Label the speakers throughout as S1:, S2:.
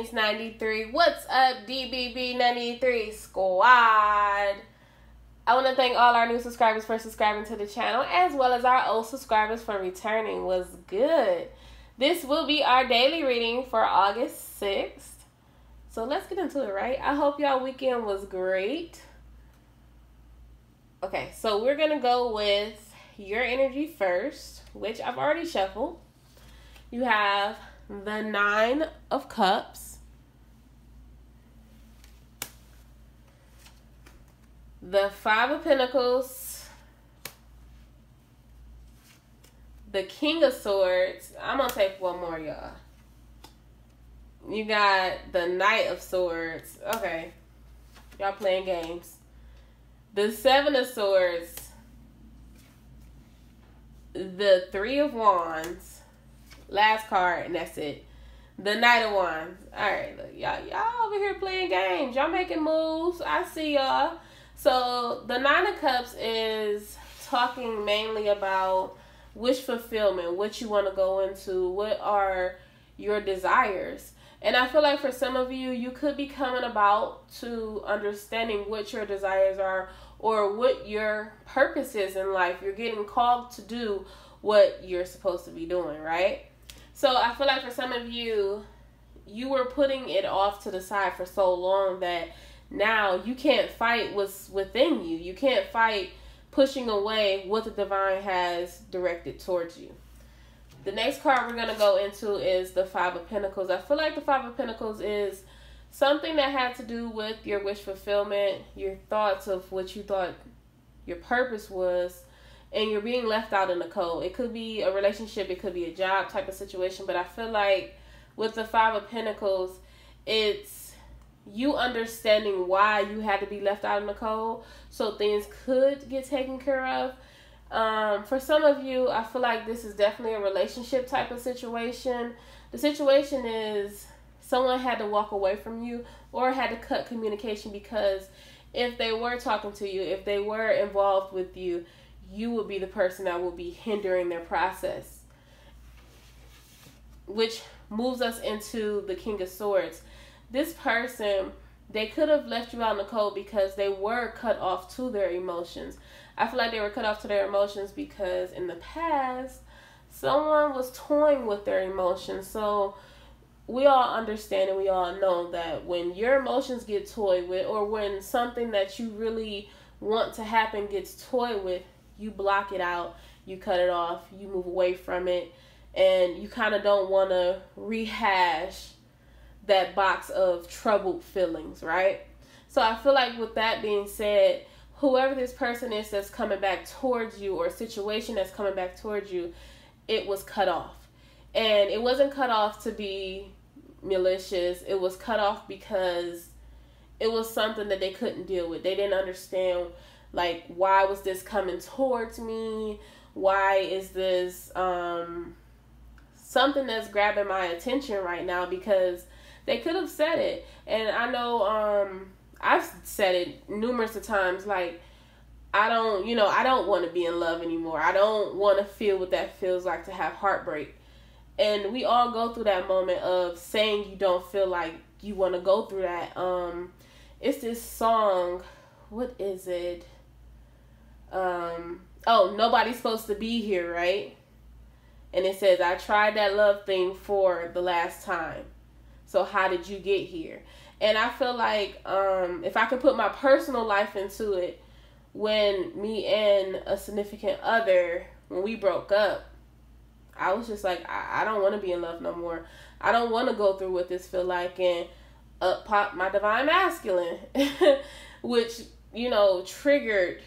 S1: Queens 93. What's up, DBB 93 squad? I want to thank all our new subscribers for subscribing to the channel, as well as our old subscribers for returning. Was good. This will be our daily reading for August 6th. So let's get into it, right? I hope y'all weekend was great. Okay, so we're going to go with your energy first, which I've already shuffled. You have the 9 of Cups, the 5 of Pentacles, the King of Swords. I'm going to take one more, y'all. You got the Knight of Swords. Okay, y'all playing games. The 7 of Swords, the 3 of Wands. Last card, and that's it. The Knight of Wands. Alright, look, y'all over here playing games. Y'all making moves. I see y'all. So, the 9 of Cups is talking mainly about wish fulfillment, what you want to go into, what are your desires. And I feel like for some of you, you could be coming about to understanding what your desires are or what your purpose is in life. You're getting called to do what you're supposed to be doing, right? So I feel like for some of you, you were putting it off to the side for so long that now you can't fight what's within you. You can't fight pushing away what the divine has directed towards you. The next card we're going to go into is the 5 of Pentacles. I feel like the 5 of Pentacles is something that had to do with your wish fulfillment, your thoughts of what you thought your purpose was, and you're being left out in the cold. It could be a relationship, it could be a job type of situation, but I feel like with the 5 of Pentacles, it's you understanding why you had to be left out in the cold so things could get taken care of. For some of you, I feel like this is definitely a relationship type of situation. The situation is someone had to walk away from you or had to cut communication because if they were talking to you, if they were involved with you, you will be the person that will be hindering their process. Which moves us into the King of Swords. This person, they could have left you out in the cold because they were cut off to their emotions. I feel like they were cut off to their emotions because in the past, someone was toying with their emotions. So we all understand and we all know that when your emotions get toyed with, or when something that you really want to happen gets toyed with, you block it out, you cut it off, you move away from it, and you kind of don't want to rehash that box of troubled feelings, right? So I feel like with that being said, whoever this person is that's coming back towards you, or a situation that's coming back towards you, it was cut off. And it wasn't cut off to be malicious. It was cut off because it was something that they couldn't deal with. They didn't understand, like, why was this coming towards me? Why is this something that's grabbing my attention right now? Because they could have said it. And I know I've said it numerous of times, like, I don't want to be in love anymore. I don't want to feel what that feels like to have heartbreak. And we all go through that moment of saying you don't feel like you want to go through that. It's this song. What is it? Oh, nobody's supposed to be here, right? And it says, I tried that love thing for the last time. So how did you get here? And I feel like if I could put my personal life into it, when me and a significant other, when we broke up, I was just like, I don't want to be in love no more. I don't want to go through what this feel like. And up popped my divine masculine, which, triggered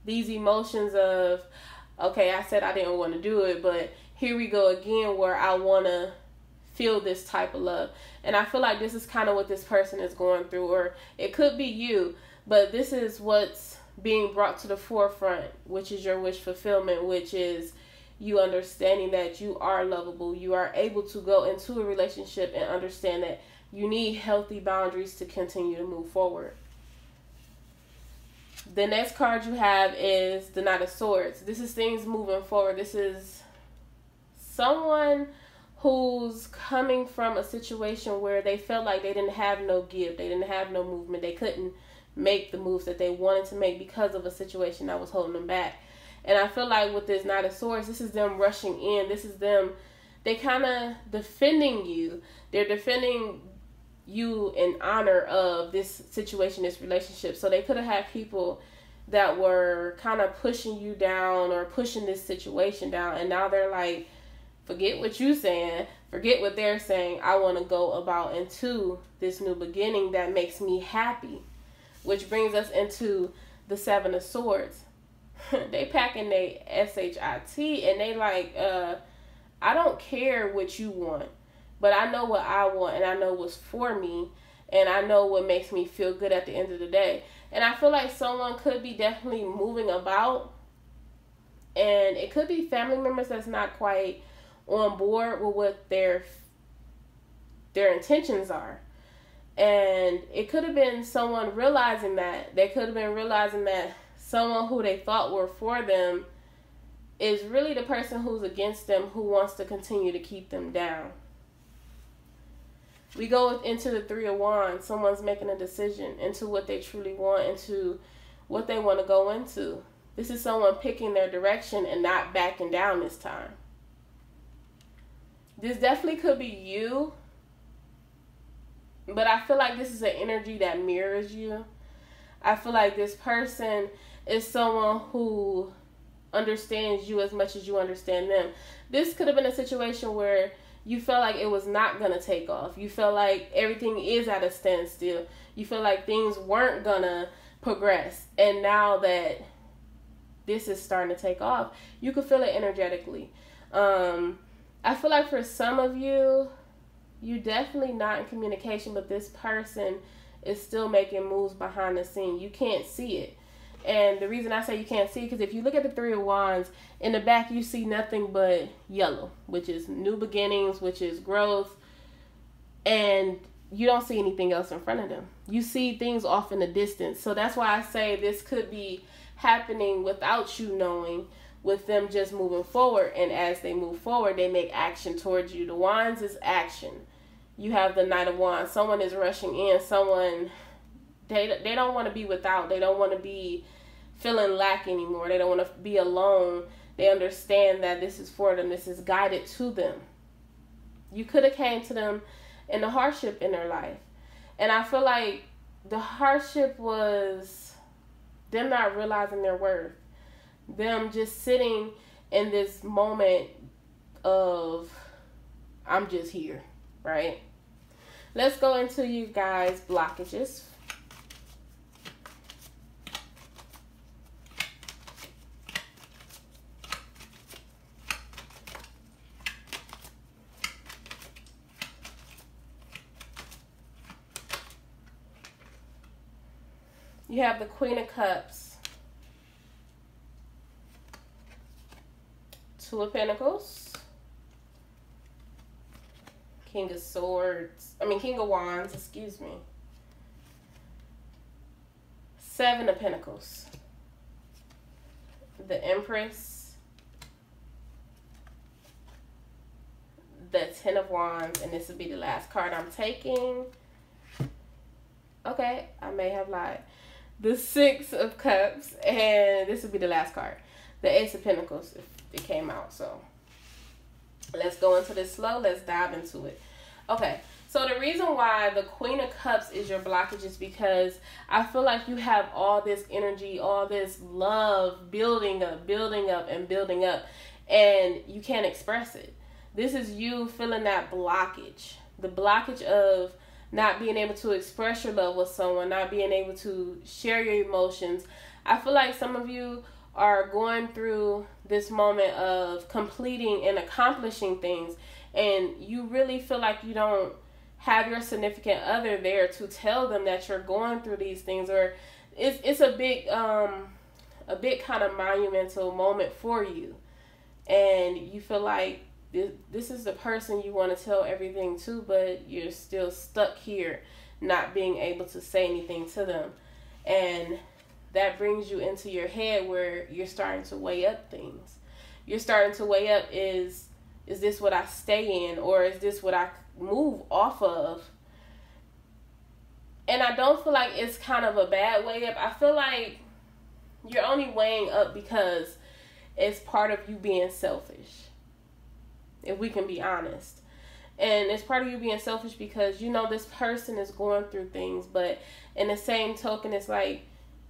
S1: these emotions of, okay, I said I didn't want to do it, but here we go again where I want to feel this type of love. And I feel like this is kind of what this person is going through, or it could be you, but this is what's being brought to the forefront, which is your wish fulfillment, which is you understanding that you are lovable. You are able to go into a relationship and understand that you need healthy boundaries to continue to move forward. The next card you have is the Knight of Swords. This is things moving forward. This is someone who's coming from a situation where they felt like they didn't have no give, they didn't have no movement, they couldn't make the moves that they wanted to make because of a situation that was holding them back. And I feel like with this Knight of Swords, this is them rushing in. This is them, they kind of defending you. They're defending you in honor of this situation, this relationship. So they could have had people that were kind of pushing you down or pushing this situation down. And now they're like, forget what you're saying, forget what they're saying. I want to go about into this new beginning that makes me happy. Which brings us into the Seven of Swords. They packing they SHIT and they like, I don't care what you want, but I know what I want and I know what's for me and I know what makes me feel good at the end of the day. And I feel like someone could be definitely moving about, and it could be family members that's not quite on board with what their intentions are. And it could have been someone realizing that. They could have been realizing that someone who they thought were for them is really the person who's against them, who wants to continue to keep them down. We go into the Three of Wands. Someone's making a decision into what they truly want, into what they want to go into. This is someone picking their direction and not backing down this time. This definitely could be you, but I feel like this is an energy that mirrors you. I feel like this person is someone who understands you as much as you understand them. This could have been a situation where you felt like it was not going to take off. You felt like everything is at a standstill. You feel like things weren't going to progress. And now that this is starting to take off, you could feel it energetically. I feel like for some of you, you're definitely not in communication, but this person is still making moves behind the scene. You can't see it. And the reason I say you can't see it, because if you look at the Three of Wands, in the back you see nothing but yellow, which is new beginnings, which is growth. And you don't see anything else in front of them. You see things off in the distance. So that's why I say this could be happening without you knowing, with them just moving forward. And as they move forward, they make action towards you. The Wands is action. You have the Knight of Wands. Someone is rushing in. Someone, they don't want to be without. They don't want to be feeling lack anymore. They don't want to be alone. They understand that this is for them. This is guided to them. You could have came to them in the hardship in their life. And I feel like the hardship was them not realizing their worth. Them just sitting in this moment of, I'm just here, right? Let's go into you guys' blockages. You have the Queen of Cups, Two of Pentacles, King of Wands, excuse me, Seven of Pentacles, the Empress, the Ten of Wands, and this will be the last card I'm taking. Okay, I may have lied. The Six of Cups, and this will be the last card. The Ace of Pentacles, if it came out. So let's go into this slow. Let's dive into it. Okay, so the reason why the Queen of Cups is your blockage is because I feel like you have all this energy, all this love building up, and you can't express it. This is you feeling that blockage. The blockage of not being able to express your love with someone, not being able to share your emotions. I feel like some of you are going through this moment of completing and accomplishing things, and you really feel like you don't have your significant other there to tell them that you're going through these things, or it's a big kind of monumental moment for you, and you feel like this is the person you want to tell everything to, but you're still stuck here, not being able to say anything to them. And that brings you into your head where you're starting to weigh up things. You're starting to weigh up, is Is this what I stay in, or is this what I move off of? And I don't feel like it's kind of a bad way up. I feel like you're only weighing up because it's part of you being selfish, if we can be honest. And it's part of you being selfish because you know this person is going through things, but in the same token, it's like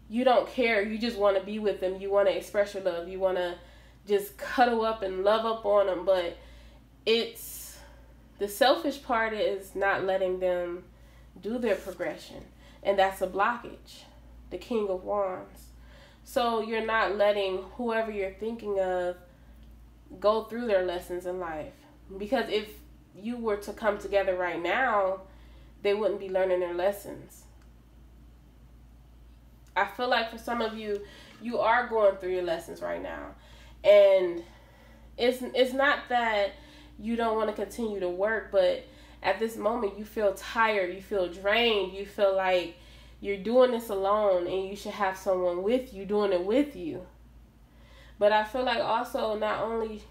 S1: you don't care. You just want to be with them. You want to express your love. You want to just cuddle up and love up on them. But it's the selfish part is not letting them do their progression. And that's a blockage. The King of Wands. So you're not letting whoever you're thinking of go through their lessons in life. Because if you were to come together right now, they wouldn't be learning their lessons. I feel like for some of you, you are going through your lessons right now. And it's not that you don't want to continue to work, but at this moment you feel tired, you feel drained, you feel like you're doing this alone and you should have someone with you doing it with you. But I feel like also not only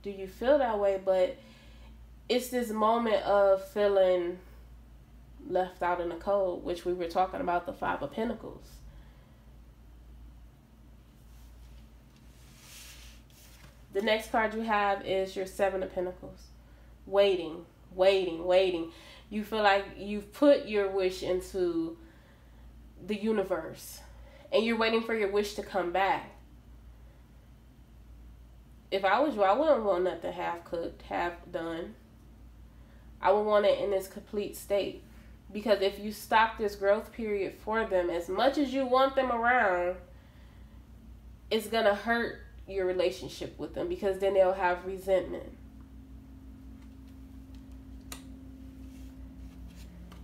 S1: do you feel that way, but it's this moment of feeling left out in the cold, which we were talking about, the Five of Pentacles. The next card you have is your Seven of Pentacles. Waiting, waiting, waiting. You feel like you've put your wish into the universe and you're waiting for your wish to come back. If I was you, I wouldn't want nothing half cooked, half done. I would want it in its complete state. Because if you stop this growth period for them, as much as you want them around, it's going to hurt your relationship with them because then they'll have resentment.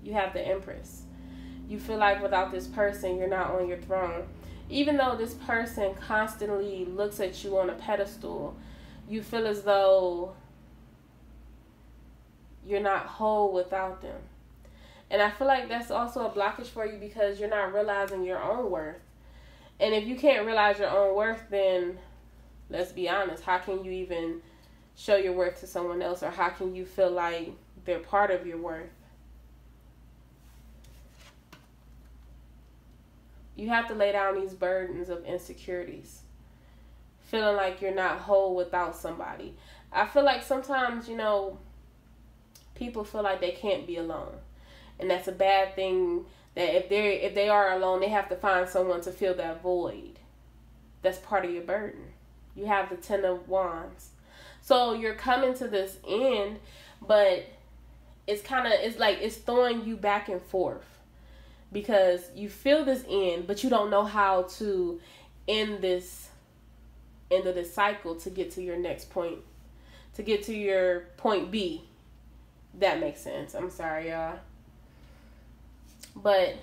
S1: You have the Empress. You feel like without this person, you're not on your throne. Even though this person constantly looks at you on a pedestal, you feel as though you're not whole without them. And I feel like that's also a blockage for you because you're not realizing your own worth. And if you can't realize your own worth, then let's be honest, how can you even show your worth to someone else, or how can you feel like they're part of your worth? You have to lay down these burdens of insecurities, feeling like you're not whole without somebody. I feel like sometimes, you know, people feel like they can't be alone. And that's a bad thing, that if they are alone, they have to find someone to fill that void. That's part of your burden. You have the Ten of Wands. So you're coming to this end, but it's like it's throwing you back and forth. Because you feel this end, but you don't know how to end of this cycle to get to your next point. To get to your point B. That makes sense. I'm sorry, y'all. But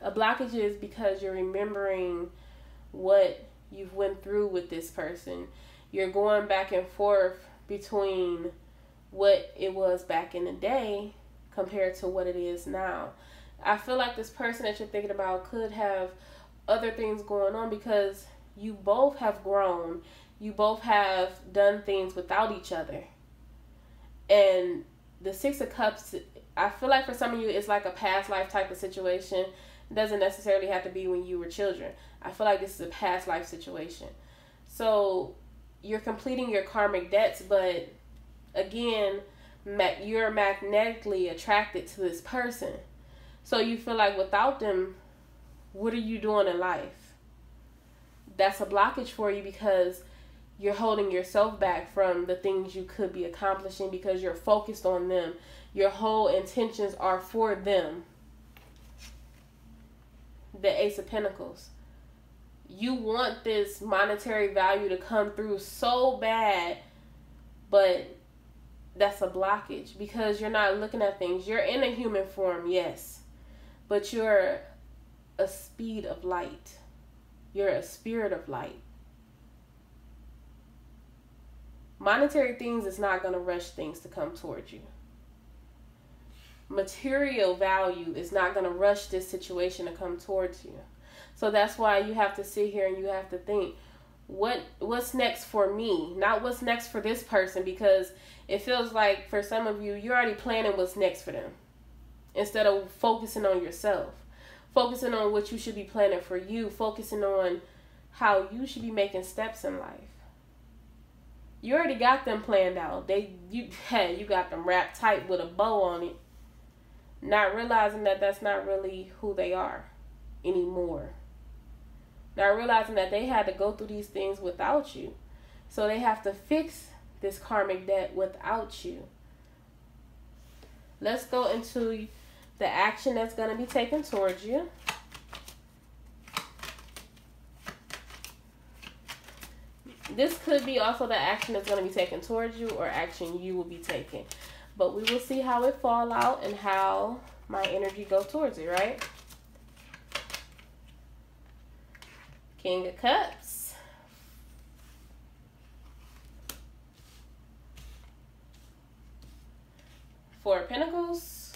S1: a blockage is because you're remembering what you've went through with this person. You're going back and forth between what it was back in the day compared to what it is now. I feel like this person that you're thinking about could have other things going on because you both have grown. You both have done things without each other. And the Six of Cups, I feel like for some of you, it's like a past life type of situation. It doesn't necessarily have to be when you were children. I feel like this is a past life situation. So you're completing your karmic debts, but again, you're magnetically attracted to this person. So you feel like without them, what are you doing in life? That's a blockage for you because you're holding yourself back from the things you could be accomplishing because you're focused on them. Your whole intentions are for them. The Ace of Pentacles. You want this monetary value to come through so bad, but that's a blockage because you're not looking at things. You're in a human form, yes. But you're a speed of light. You're a spirit of light. Monetary things is not going to rush things to come towards you. Material value is not going to rush this situation to come towards you. So that's why you have to sit here and you have to think, what what's next for me, not what's next for this person, because it feels like for some of you, you're already planning what's next for them instead of focusing on yourself, focusing on what you should be planning for you, focusing on how you should be making steps in life. You already got them planned out. You got them wrapped tight with a bow on it, not realizing that that's not really who they are anymore. Not realizing that they had to go through these things without you. So they have to fix this karmic debt without you. Let's go into the action that's going to be taken towards you. This could be also the action that's going to be taken towards you, or action you will be taking. But we will see how it fall out and how my energy goes towards it, right? King of Cups. Four of Pentacles.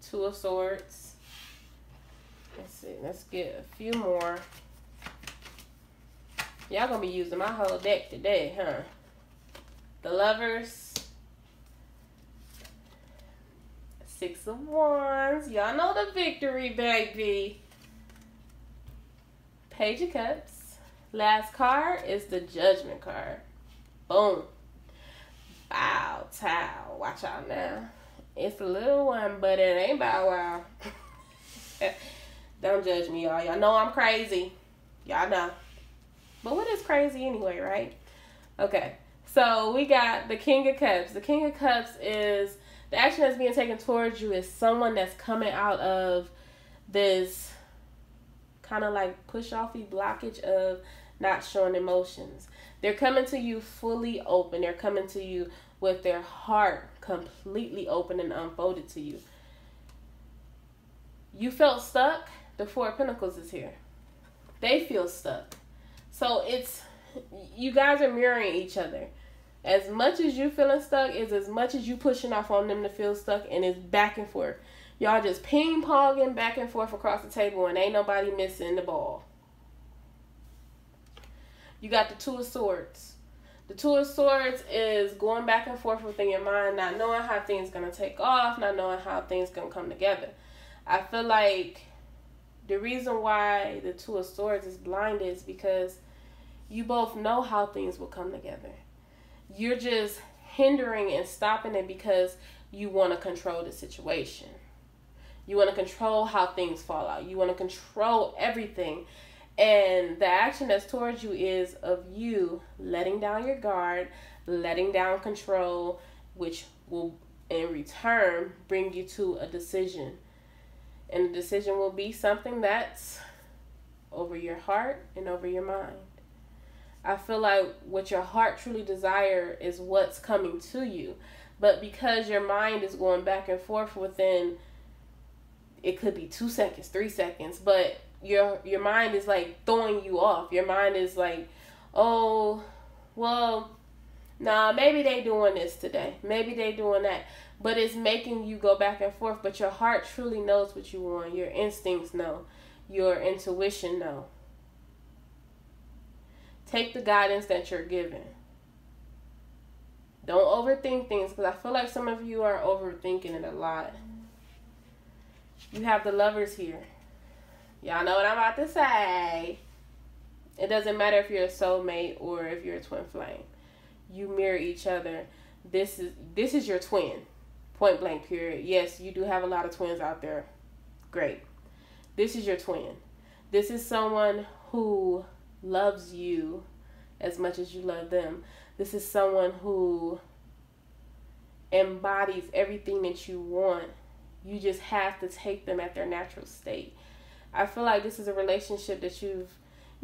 S1: Two of Swords. Let's see. Let's get a few more. Y'all gonna be using my whole deck today, huh? The Lovers. Six of Wands. Y'all know the victory, baby. Page of Cups. Last card is the Judgment card. Boom. Bow, Tow. Watch out now. It's a little one, but it ain't Bow Wow. Don't judge me, y'all. Y'all know I'm crazy. Y'all know. But what is crazy anyway, right? Okay. So we got the King of Cups. The King of Cups is the action that's being taken towards you is someone that's coming out of this kind of like push-offy blockage of not showing emotions. They're coming to you fully open. They're coming to you with their heart completely open and unfolded to you. You felt stuck. The Four of Pentacles is here. They feel stuck. So it's, you guys are mirroring each other. As much as you feeling stuck is as much as you pushing off on them to feel stuck, and it's back and forth. Y'all just ping-ponging back and forth across the table, and ain't nobody missing the ball. You got the Two of Swords. The Two of Swords is going back and forth within your mind, not knowing how things going to take off, not knowing how things going to come together. I feel like the reason why the Two of Swords is blinded is because you both know how things will come together. You're just hindering and stopping it because you want to control the situation. You want to control how things fall out. You want to control everything. And the action that's towards you is of you letting down your guard, letting down control, which will in return bring you to a decision. And the decision will be something that's over your heart and over your mind. I feel like what your heart truly desire is what's coming to you. But because your mind is going back and forth within, it could be 2 seconds, 3 seconds, but your mind is like throwing you off. Your mind is like, oh, well, nah, maybe they doing this today. Maybe they doing that. But it's making you go back and forth. But your heart truly knows what you want. Your instincts know. Your intuition know. Take the guidance that you're given. Don't overthink things, because I feel like some of you are overthinking it a lot. You have the Lovers here. Y'all know what I'm about to say. It doesn't matter if you're a soulmate or if you're a twin flame. You mirror each other. This is your twin. Point blank period. Yes, you do have a lot of twins out there. Great. This is your twin. This is someone who loves you as much as you love them. This is someone who embodies everything that you want. You just have to take them at their natural state. I feel like this is a relationship that you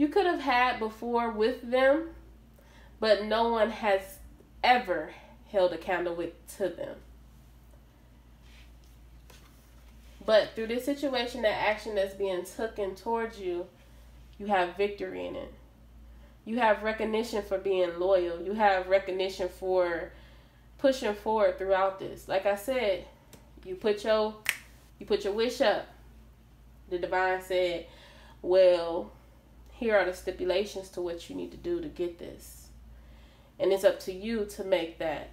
S1: could have had before with them, but no one has ever held a candle to them. But through this situation, that action that's being taken towards you, you have victory in it. You have recognition for being loyal. You have recognition for pushing forward throughout this. Like I said, you put your wish up. The divine said, well, here are the stipulations to what you need to do to get this. And it's up to you to make that.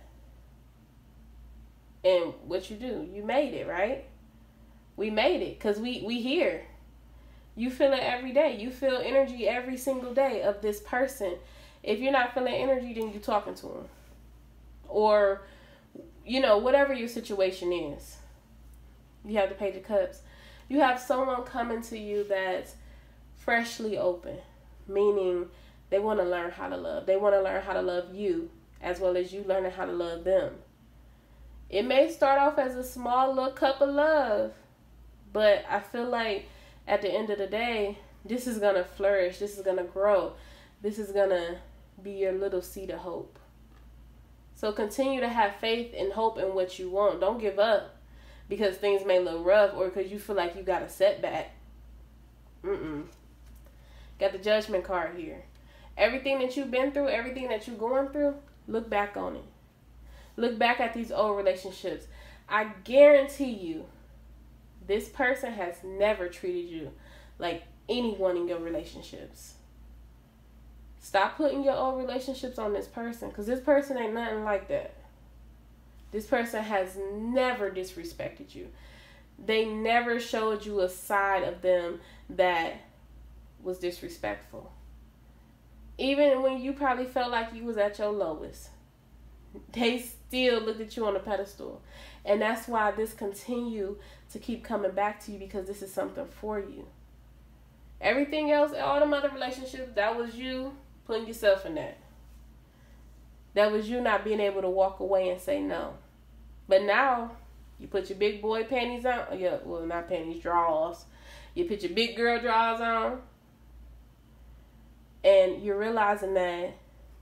S1: And what you do, you made it, right? We made it because we here. You feel it every day. You feel energy every single day of this person. If you're not feeling energy, then you're talking to them. Or, you know, whatever your situation is. You have the Page of Cups. You have someone coming to you that's freshly open. Meaning they want to learn how to love. They want to learn how to love you as well as you learning how to love them. It may start off as a small little cup of love. But I feel like at the end of the day, this is going to flourish. This is going to grow. This is going to be your little seed of hope. So continue to have faith and hope in what you want. Don't give up because things may look rough or because you feel like you got a setback. Got the Judgment card here. Everything that you've been through, everything that you're going through, look back on it. Look back at these old relationships. I guarantee you, this person has never treated you like anyone in your relationships. Stop putting your old relationships on this person because this person ain't nothing like that. This person has never disrespected you. They never showed you a side of them that was disrespectful. Even when you probably felt like you was at your lowest, they still looked at you on a pedestal. And that's why this continue to keep coming back to you because this is something for you. Everything else, all them other relationships, that was you putting yourself in that. That was you not being able to walk away and say no. But now, you put your big boy panties on. Yeah, well, not panties, drawers. You put your big girl drawers on. And you're realizing that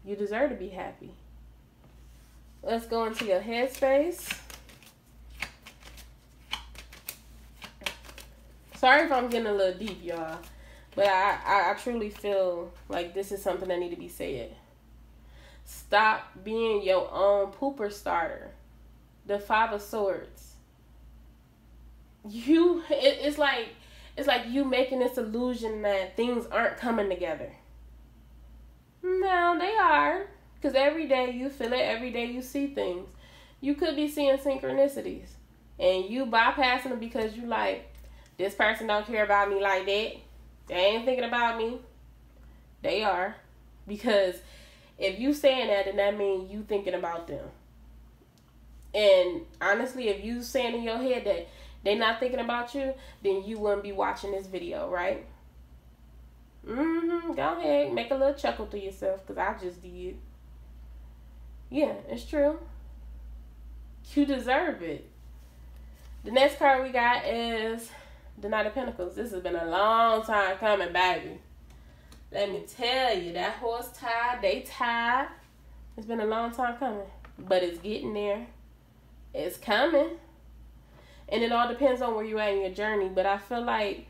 S1: you deserve to be happy. Let's go into your headspace. Sorry if I'm getting a little deep, y'all. But I truly feel like this is something that need to be said. Stop being your own pooper starter. The Five of Swords. It's like you making this illusion that things aren't coming together. No, they are. Because every day you feel it. Every day you see things. You could be seeing synchronicities. And you bypassing them because you like, this person don't care about me like that. They ain't thinking about me. They are. Because if you saying that, then that means you thinking about them. And honestly, if you saying in your head that they not thinking about you, then you wouldn't be watching this video, right? Go ahead. Make a little chuckle to yourself because I just did. Yeah, it's true. You deserve it. The next card we got is the Knight of Pentacles. This has been a long time coming, baby. Let me tell you, that horse tied, they tied. It's been a long time coming, but it's getting there. It's coming. And it all depends on where you at in your journey, but I feel like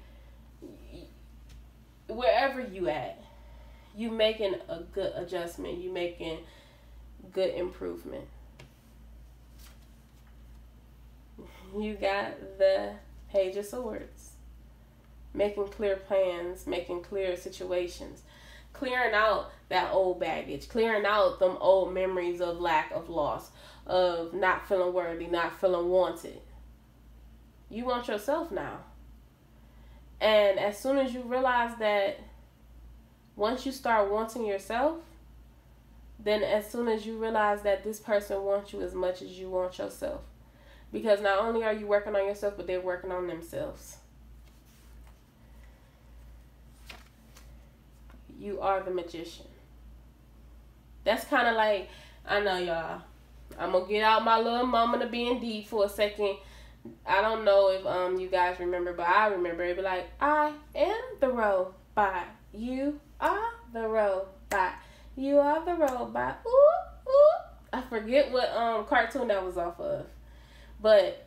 S1: wherever you at, you making a good adjustment. You making good improvement. You got the Page of Swords. Making clear plans, making clear situations, clearing out that old baggage, clearing out them old memories of lack, of loss, of not feeling worthy, not feeling wanted. You want yourself now. And as soon as you realize that once you start wanting yourself, then as soon as you realize that this person wants you as much as you want yourself. Because not only are you working on yourself, but they're working on themselves. You are the Magician. That's kind of like, I know y'all, I'm going to get out my little moment of being deep for a second. I don't know if you guys remember, but I remember it be like, I am the robot. You are the robot. You are the robot. Ooh, ooh. I forget what cartoon that was off of. But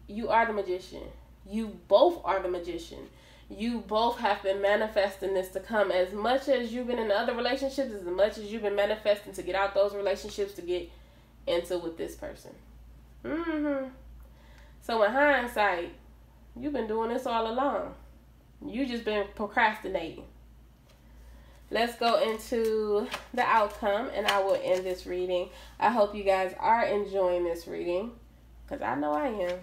S1: you are the Magician. You both are the Magician. You both have been manifesting this to come. As much as you've been in other relationships, as much as you've been manifesting to get out those relationships, to get into with this person. So in hindsight, you've been doing this all along. You just been procrastinating. Let's go into the outcome, and I will end this reading. I hope you guys are enjoying this reading, because I know I am.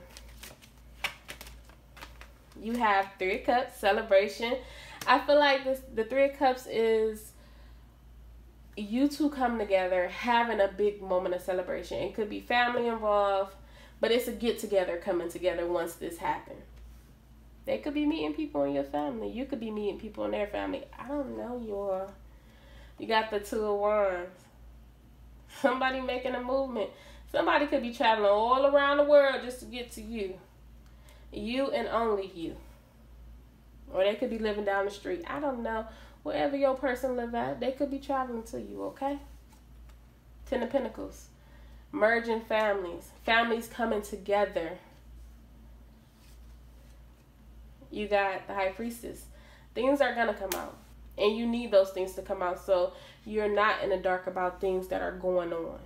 S1: You have Three of Cups, celebration. I feel like the Three of Cups is you two come together, having a big moment of celebration. It could be family involved, but it's a get-together coming together once this happens. They could be meeting people in your family. You could be meeting people in their family. I don't know, y'all. You got the Two of Wands. Somebody making a movement. Somebody could be traveling all around the world just to get to you. You and only you. Or they could be living down the street. I don't know. Wherever your person live at, they could be traveling to you, okay? Ten of Pentacles. Merging families. Families coming together. You got the High Priestess. Things are going to come out. And you need those things to come out so you're not in the dark about things that are going on.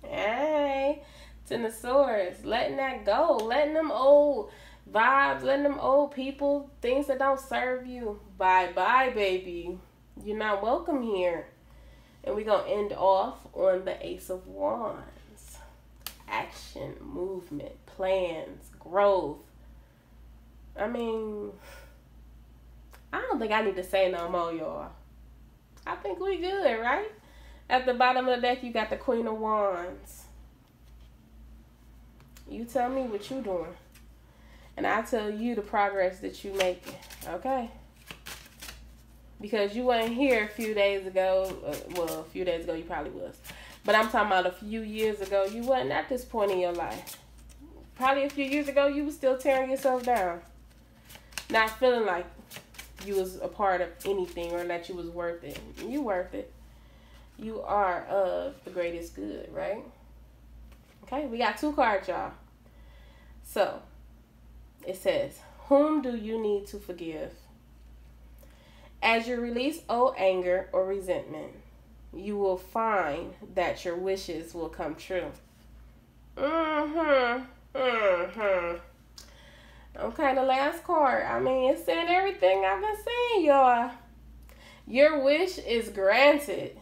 S1: Hey, Ten of Swords. Letting that go. Letting them old vibes, letting them old people, things that don't serve you. Bye-bye, baby. You're not welcome here. And we're going to end off on the Ace of Wands. Action, movement, plans, growth. I mean, I don't think I need to say no more, y'all. I think we good, right? At the bottom of the deck, you got the Queen of Wands. You tell me what you doing. And I tell you the progress that you making, okay? Because you weren't here a few days ago. Well, a few days ago you probably was. But I'm talking about a few years ago. You wasn't at this point in your life. Probably a few years ago you was still tearing yourself down. Not feeling like you was a part of anything or that you was worth it. You worth it. You are of the greatest good, right? Okay, we got two cards, y'all. So, it says, whom do you need to forgive? As you release old anger or resentment, you will find that your wishes will come true. Okay, the last card. I mean, it's saying everything I've been saying, y'all. Your wish is granted.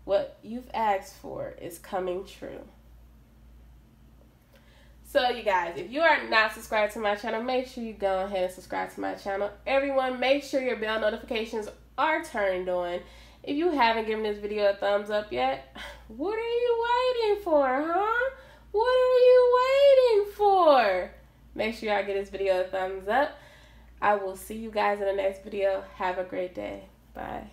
S1: What you've asked for is coming true. So, you guys, if you are not subscribed to my channel, make sure you go ahead and subscribe to my channel. Everyone, make sure your bell notifications are turned on. If you haven't given this video a thumbs up yet, what are you waiting for, huh? What are you waiting for? Make sure y'all give this video a thumbs up. I will see you guys in the next video. Have a great day. Bye.